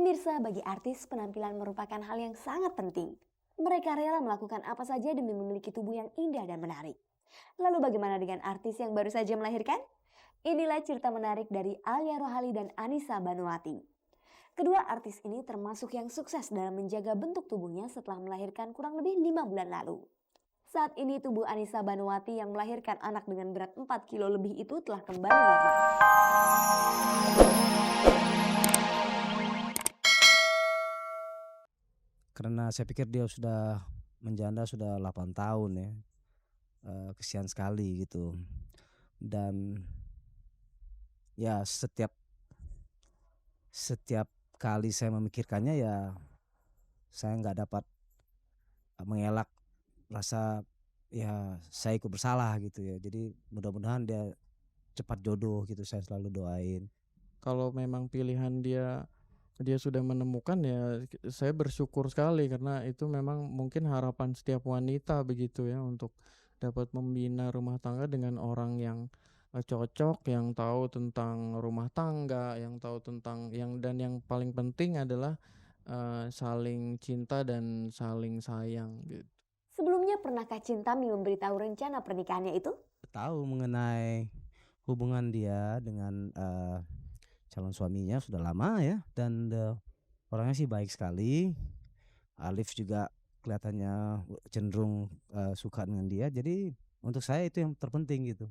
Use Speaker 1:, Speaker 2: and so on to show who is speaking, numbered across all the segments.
Speaker 1: Pemirsa, bagi artis penampilan merupakan hal yang sangat penting. Mereka rela melakukan apa saja demi memiliki tubuh yang indah dan menarik. Lalu bagaimana dengan artis yang baru saja melahirkan? Inilah cerita menarik dari Alia Rohali dan Anissa Banuwati. Kedua artis ini termasuk yang sukses dalam menjaga bentuk tubuhnya setelah melahirkan kurang lebih 5 bulan lalu. Saat ini tubuh Anissa Banuwati yang melahirkan anak dengan berat 4 kilo lebih itu telah kembali normal.
Speaker 2: Karena saya pikir dia sudah menjanda sudah 8 tahun ya, kasihan sekali gitu. Dan ya setiap kali saya memikirkannya ya saya nggak dapat, mengelak rasa ya saya ikut bersalah gitu ya. Jadi mudah-mudahan dia cepat jodoh gitu, saya selalu doain.
Speaker 3: Kalau memang pilihan dia sudah menemukan ya saya bersyukur sekali karena itu memang mungkin harapan setiap wanita begitu ya untuk dapat membina rumah tangga dengan orang yang cocok, yang tahu tentang rumah tangga, yang tahu tentang yang paling penting adalah saling cinta dan saling sayang gitu.
Speaker 1: Sebelumnya pernahkah Cintami memberitahu rencana pernikahannya itu?
Speaker 2: Tahu mengenai hubungan dia dengan, calon suaminya sudah lama ya, dan, orangnya sih baik sekali. Alif juga kelihatannya cenderung, suka dengan dia, jadi untuk saya itu yang terpenting gitu.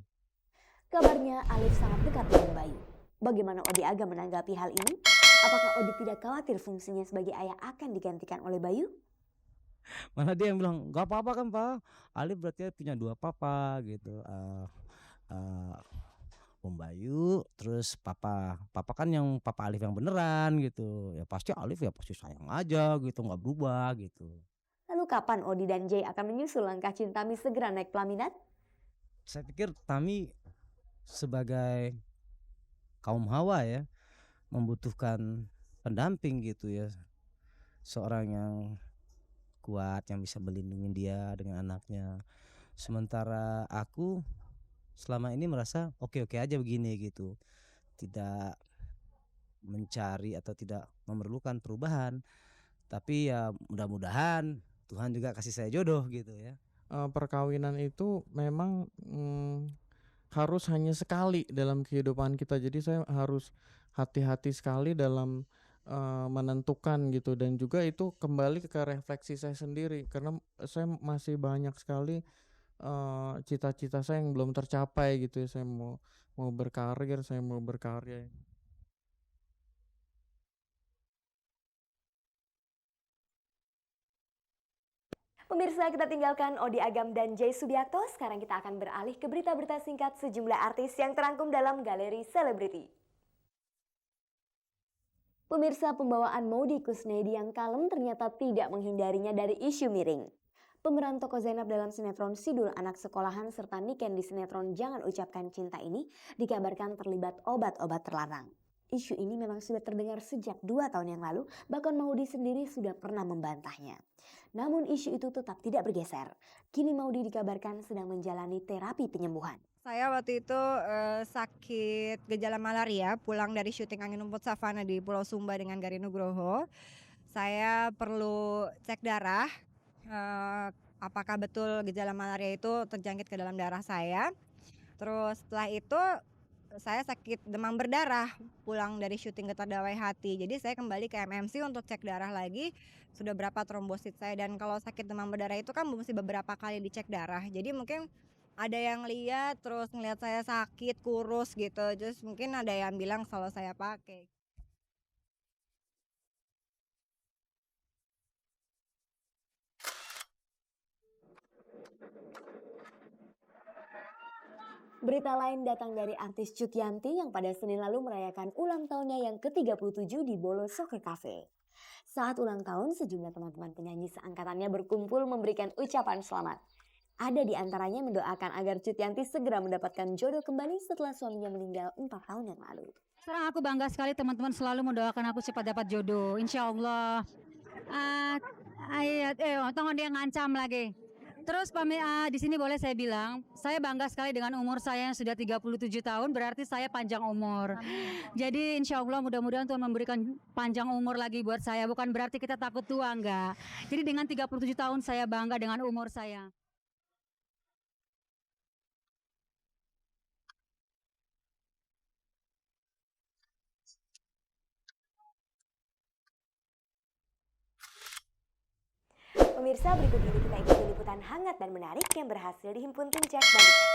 Speaker 1: Kabarnya Alif sangat dekat dengan Bayu. Bagaimana Odi Aga menanggapi hal ini? Apakah Odi tidak khawatir fungsinya sebagai ayah akan digantikan oleh Bayu?
Speaker 2: Malah dia yang bilang, "Nggak apa-apa kan Pak, Alif berarti punya 2 papa," gitu, eee, Om Bayu, terus papa. Papa kan yang papa Alif yang beneran gitu, ya pasti Alif ya pasti sayang aja gitu, nggak berubah gitu.
Speaker 1: Lalu kapan Odi dan Jay akan menyusul langkah Cintami segera naik pelaminan?
Speaker 2: Saya pikir Tami sebagai kaum hawa ya, membutuhkan pendamping gitu ya, seorang yang kuat yang bisa melindungi dia dengan anaknya. Sementara aku selama ini merasa oke-oke aja begini gitu, tidak mencari atau tidak memerlukan perubahan, tapi ya mudah-mudahan Tuhan juga kasih saya jodoh gitu ya.
Speaker 3: Perkawinan itu memang harus hanya sekali dalam kehidupan kita. Jadi saya harus hati-hati sekali dalam menentukan gitu, dan juga itu kembali ke refleksi saya sendiri karena saya masih banyak sekali cita-cita saya yang belum tercapai gitu ya. Saya mau mau berkarir, saya mau berkarya.
Speaker 1: Pemirsa, kita tinggalkan Odi Agam dan Jay Subiakto. Sekarang kita akan beralih ke berita-berita singkat sejumlah artis yang terangkum dalam galeri selebriti. Pemirsa, pembawaan Maudy Kusnedi yang kalem ternyata tidak menghindarinya dari isu miring. Pemeran tokoh Zainab dalam sinetron Sidul Anak Sekolahan serta Niken di sinetron Jangan Ucapkan Cinta ini dikabarkan terlibat obat-obat terlarang. Isu ini memang sudah terdengar sejak 2 tahun yang lalu, bahkan Maudy sendiri sudah pernah membantahnya. Namun isu itu tetap tidak bergeser. Kini Maudy dikabarkan sedang menjalani terapi penyembuhan.
Speaker 4: Saya waktu itu sakit gejala malaria pulang dari syuting Angin Rumput Savana di Pulau Sumba dengan Garin Nugroho. Saya perlu cek darah, apakah betul gejala malaria itu terjangkit ke dalam darah saya. Terus setelah itu saya sakit demam berdarah pulang dari syuting Getar Dawai Hati. Jadi saya kembali ke MMC untuk cek darah lagi sudah berapa trombosit saya, dan kalau sakit demam berdarah itu kan mesti beberapa kali dicek darah. Jadi mungkin ada yang lihat terus ngelihat saya sakit kurus gitu, terus mungkin ada yang bilang kalau saya pakai.
Speaker 1: Berita lain datang dari artis Cut Yanti yang pada Senin lalu merayakan ulang tahunnya yang ke-37 di Bolo Soccer Cafe. Saat ulang tahun, sejumlah teman-teman penyanyi seangkatannya berkumpul memberikan ucapan selamat. Ada di antaranya mendoakan agar Cut Yanti segera mendapatkan jodoh kembali setelah suaminya meninggal 4 tahun yang lalu.
Speaker 5: Sekarang aku bangga sekali teman-teman selalu mendoakan aku cepat dapat jodoh, insya Allah. Tunggu dia ngancam lagi. Terus di sini boleh saya bilang, saya bangga sekali dengan umur saya yang sudah 37 tahun, berarti saya panjang umur. Jadi insya Allah mudah-mudahan Tuhan memberikan panjang umur lagi buat saya, bukan berarti kita takut tua, enggak. Jadi dengan 37 tahun saya bangga dengan umur saya.
Speaker 1: Pemirsa, berikut ini kita ikuti liputan hangat dan menarik yang berhasil dihimpun tim Cek dan Dicek.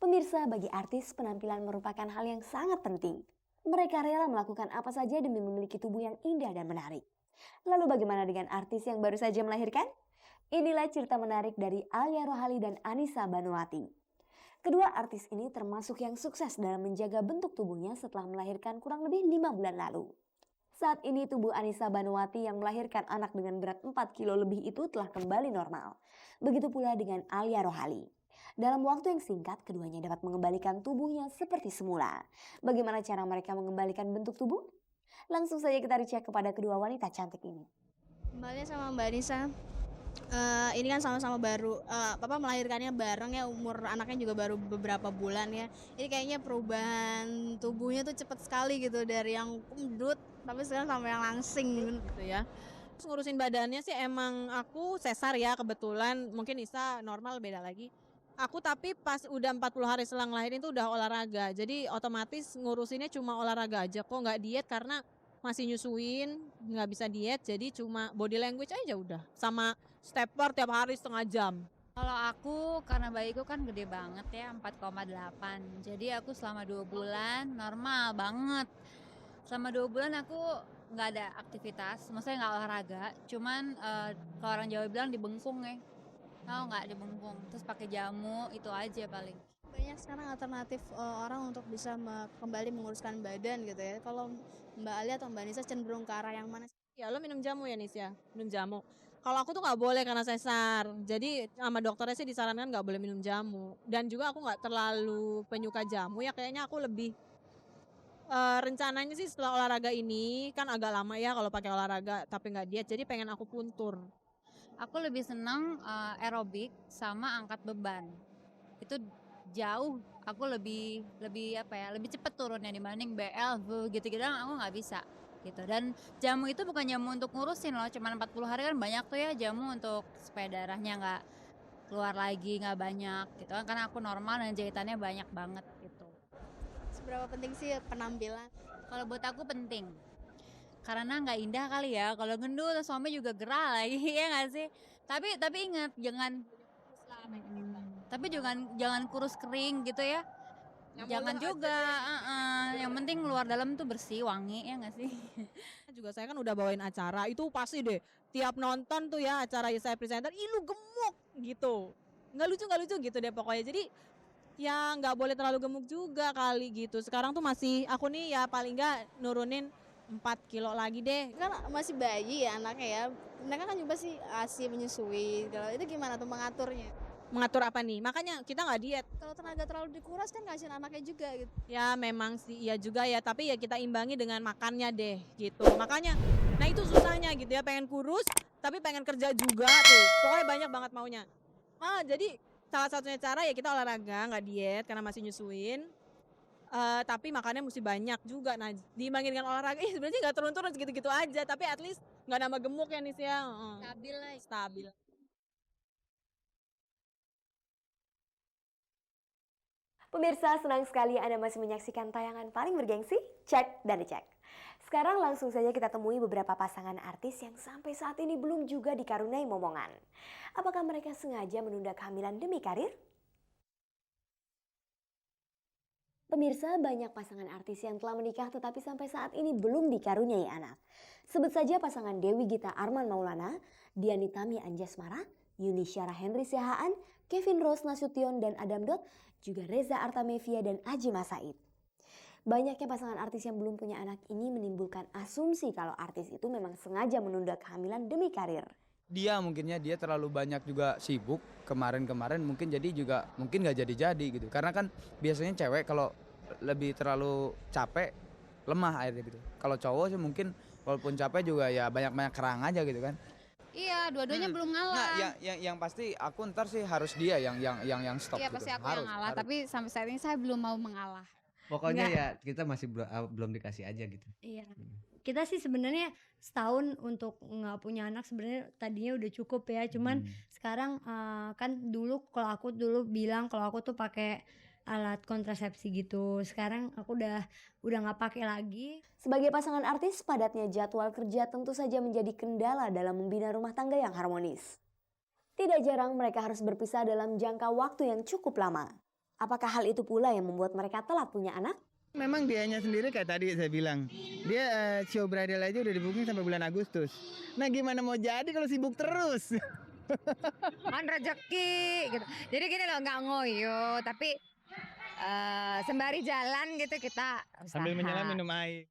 Speaker 1: Pemirsa, bagi artis penampilan merupakan hal yang sangat penting. Mereka rela melakukan apa saja demi memiliki tubuh yang indah dan menarik. Lalu bagaimana dengan artis yang baru saja melahirkan? Inilah cerita menarik dari Alia Rohali dan Anissa Banuwati. Kedua artis ini termasuk yang sukses dalam menjaga bentuk tubuhnya setelah melahirkan kurang lebih 5 bulan lalu. Saat ini tubuh Anissa Banuwati yang melahirkan anak dengan berat 4 kilo lebih itu telah kembali normal. Begitu pula dengan Alia Rohali. Dalam waktu yang singkat, keduanya dapat mengembalikan tubuhnya seperti semula. Bagaimana cara mereka mengembalikan bentuk tubuh? Langsung saja kita cek kepada kedua wanita cantik ini.
Speaker 6: Mbak Alia sama Mbak Anissa, ini kan sama-sama baru, Papa melahirkannya bareng ya, umur anaknya juga baru beberapa bulan ya. Ini kayaknya perubahan tubuhnya tuh cepet sekali gitu, dari yang gendut tapi sekarang sampai yang langsing gitu ya.
Speaker 7: Terus ngurusin badannya sih emang aku sesar ya kebetulan, mungkin Isa normal beda lagi. Aku tapi pas udah 40 hari selang lahirin itu udah olahraga, jadi otomatis ngurusinnya cuma olahraga aja kok, nggak diet karena masih nyusuin, nggak bisa diet, jadi cuma body language aja udah. Sama stepper tiap hari setengah jam.
Speaker 8: Kalau aku karena bayiku kan gede banget ya 4,8. Jadi aku selama 2 bulan normal banget. Selama 2 bulan aku nggak ada aktivitas, maksudnya nggak olahraga. Cuman kalau orang Jawa bilang dibengkung ya. Tahu nggak dibengkung? Terus pakai jamu itu aja paling.
Speaker 6: Banyak sekarang alternatif orang untuk bisa kembali menguruskan badan gitu ya. Kalau Mbak Alia atau Mbak Anissa cenderung ke arah yang mana?
Speaker 7: Ya lo minum jamu ya Nis ya, minum jamu. Kalau aku tuh nggak boleh karena sesar, jadi sama dokternya sih disarankan nggak boleh minum jamu. Dan juga aku nggak terlalu penyuka jamu ya, kayaknya aku lebih rencananya sih setelah olahraga ini kan agak lama ya kalau pakai olahraga tapi nggak diet, jadi pengen aku puntur.
Speaker 8: Aku lebih senang aerobik sama angkat beban. Itu jauh, aku lebih apa ya, lebih cepet turunnya dibanding BL gitu-gitu aku nggak bisa gitu. Dan jamu itu bukan jamu untuk ngurusin loh, cuman 40 hari kan banyak tuh ya jamu untuk supaya darahnya nggak keluar lagi, nggak banyak gitu kan, karena aku normal dan jahitannya banyak banget gitu.
Speaker 6: Seberapa penting sih penampilan?
Speaker 8: Kalau buat aku penting, karena nggak indah kali ya kalau gendut, suami juga gerah lagi ya nggak sih. Tapi ingat jangan kurus kering gitu ya. Jangan juga, yang penting luar dalam tuh bersih, wangi ya nggak sih.
Speaker 7: Juga saya kan udah bawain acara, itu pasti deh tiap nonton tuh ya acara saya presenter, ih lu gemuk gitu, nggak lucu gitu deh pokoknya. Jadi ya nggak boleh terlalu gemuk juga kali gitu. Sekarang tuh masih aku nih ya paling nggak nurunin 4 kilo lagi deh.
Speaker 6: Kan masih bayi ya anaknya ya, mereka kan juga sih ASI menyusui, kalau itu gimana tuh mengaturnya?
Speaker 7: Mengatur apa nih? Makanya kita nggak diet.
Speaker 6: Kalau tenaga terlalu dikuras kan kasihan anaknya juga gitu.
Speaker 7: Ya memang sih iya juga ya, tapi ya kita imbangi dengan makannya deh gitu. Makanya nah itu susahnya gitu ya, pengen kurus tapi pengen kerja juga tuh. Pokoknya banyak banget maunya. Jadi salah satunya cara ya kita olahraga, nggak diet karena masih nyusuin. Tapi makannya mesti banyak juga. Nah diimbangin dengan olahraga, sebenarnya nggak turun-turun segitu-gitu aja, tapi at least nggak nambah gemuk ya Nis ya.
Speaker 8: Stabil lah.
Speaker 7: Stabil.
Speaker 1: Pemirsa, senang sekali Anda masih menyaksikan tayangan paling bergengsi, Cek dan Dicek. Sekarang langsung saja kita temui beberapa pasangan artis yang sampai saat ini belum juga dikaruniai momongan. Apakah mereka sengaja menunda kehamilan demi karir? Pemirsa, banyak pasangan artis yang telah menikah tetapi sampai saat ini belum dikaruniai anak. Sebut saja pasangan Dewi Gita Arman Maulana, Diani Tami Anjasmara, Yuni Syara Henry Siahaan, Kevin Rose Nasution dan Adam Dot, juga Reza Artamevia dan Ajima Said. Banyaknya pasangan artis yang belum punya anak ini menimbulkan asumsi kalau artis itu memang sengaja menunda kehamilan demi karir.
Speaker 9: Dia terlalu banyak juga sibuk kemarin mungkin jadi juga mungkin nggak jadi gitu. Karena kan biasanya cewek kalau lebih terlalu capek lemah akhirnya gitu. Kalau cowok sih mungkin Walaupun capek juga ya banyak-banyak kerang aja gitu kan.
Speaker 8: Iya, dua-duanya belum
Speaker 9: Nah,
Speaker 8: ngalah.
Speaker 9: yang pasti aku ntar sih harus dia yang stop
Speaker 8: Iya
Speaker 9: gitu.
Speaker 8: pasti aku yang ngalah, tapi sampai saat ini saya belum mau mengalah.
Speaker 10: Pokoknya ya kita masih belum dikasih aja gitu.
Speaker 11: Iya. Kita sih sebenarnya setahun untuk nggak punya anak sebenarnya tadinya udah cukup ya. Cuman sekarang kan dulu kalau aku dulu bilang kalau aku tuh pakai alat kontrasepsi gitu. Sekarang aku udah nggak pakai lagi.
Speaker 1: Sebagai pasangan artis, padatnya jadwal kerja tentu saja menjadi kendala dalam membina rumah tangga yang harmonis. Tidak jarang mereka harus berpisah dalam jangka waktu yang cukup lama. Apakah hal itu pula yang membuat mereka telat punya anak?
Speaker 12: Memang dianya sendiri kayak tadi saya bilang, dia show bridal aja udah di-booking sampai bulan Agustus. Nah gimana mau jadi kalau sibuk terus?
Speaker 4: Kan rezeki gitu. Jadi gini loh, nggak ngoyo, tapi sembari jalan gitu kita
Speaker 12: Sambil
Speaker 4: usaha.
Speaker 12: menyelam minum air.